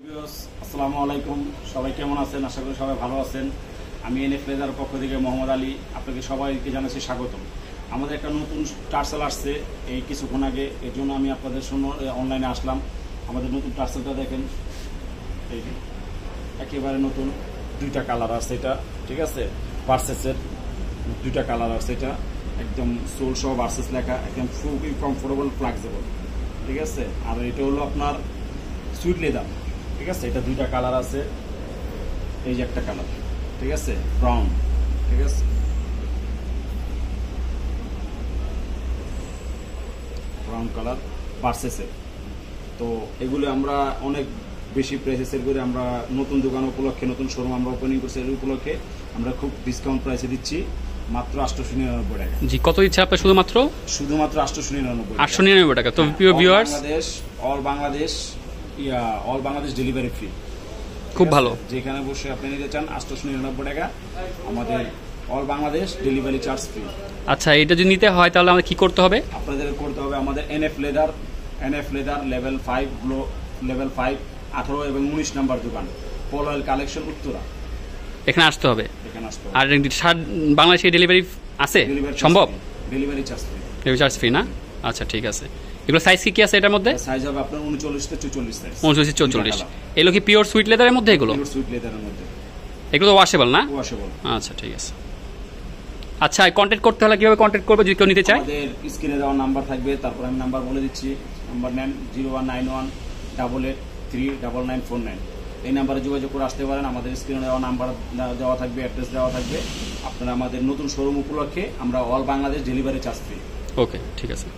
আসসালামু আলাইকুম, সবাই কেমন আছেন? আশা করি সবাই ভালো আছেন। আমি এনএফ লেদার পক্ষ থেকে মোহাম্মদ আলী, আপনাকে সবাইকে জানাচ্ছি স্বাগতম। আমাদের একটা নতুন টার্সেল আসছে এই কিছুক্ষণ আগে, এর জন্য আমি আপনাদের অনলাইনে আসলাম। আমাদের নতুন টার্সেলটা দেখেন, এই একেবারে নতুন, দুইটা কালার আছে এটা, ঠিক আছে? ভার্সেসের দুইটা কালার আছে এটা, একদম সোল সহ ভার্সেস লেখা, একদম খুবই কমফোর্টেবল, ফ্লেক্সিবল, ঠিক আছে? আর এটা হলো আপনার সুইট লেদার, ঠিক আছে? এটা দুইটা কালার আছে, এই যে একটা কালার, ঠিক আছে, ব্রাউন, ঠিক আছে, ব্রাউন কালার ভার্সেসের। তো এগুলো আমরা অনেক বেশি প্রাইসে সেল করি। আমরা নতুন দোকান উপলক্ষে, নতুন শোরুম আমরা ওপেনিং করছি, এর উপলক্ষে আমরা খুব ডিসকাউন্ট প্রাইসে দিচ্ছি, মাত্র 899 টাকা। জি, কত দিচ্ছে আপনার? শুধুমাত্র 899 টাকা। তো প্রিয় viewers, all Bangladesh delivery free, খুব ভালো। যেখানে বসে আপনি নিতে চান 899 টাকা, আমাদের all Bangladesh delivery charge free. আচ্ছা, এটা যদি নিতে হয় তাহলে আমাদের কি করতে হবে? আপনাদের করতে হবে আমাদের এনএফ লেদার লেভেল 5 18 এবং 19 নাম্বার দোকান, পল অয়েল কালেকশন, উত্তরা। এখানে আসতে হবে। আর বাংলাদেশে ডেলিভারি আছে? সম্ভব? Delivery charge free. Delivery charge free না? আচ্ছা, ঠিক আছে। এগুলো সাইজ কি আছে এটার মধ্যে? সাইজ হবে আপনার 39 থেকে 44 সাইজ। 39 থেকে 44। এগুলো কি পিওর সুইট লেদারের মধ্যে? এগুলো পিওর সুইট লেদারের মধ্যে। এগুলো তো ওয়াশেবল না? ওয়াশেবল। আচ্ছা, ঠিক আছে। আচ্ছা, কন্ট্যাক্ট করতে হলে কিভাবে কন্ট্যাক্ট করবে যদি কেউ নিতে চায়? আমাদের স্ক্রিনে দেওয়া নাম্বার থাকবে, তারপর আমি নাম্বার বলে দিচ্ছি। নাম্বার নেন 0191883999। এই নাম্বারে যোগাযোগ করে আসতে পারেন। আমাদের স্ক্রিনে দেওয়া নাম্বার দেওয়া থাকবে, অ্যাড্রেস দেওয়া থাকবে। আপনারা আমাদের নতুন শোরুম উপলক্ষে আমরা all Bangladesh delivery charge free. Okay, ঠিক আছে।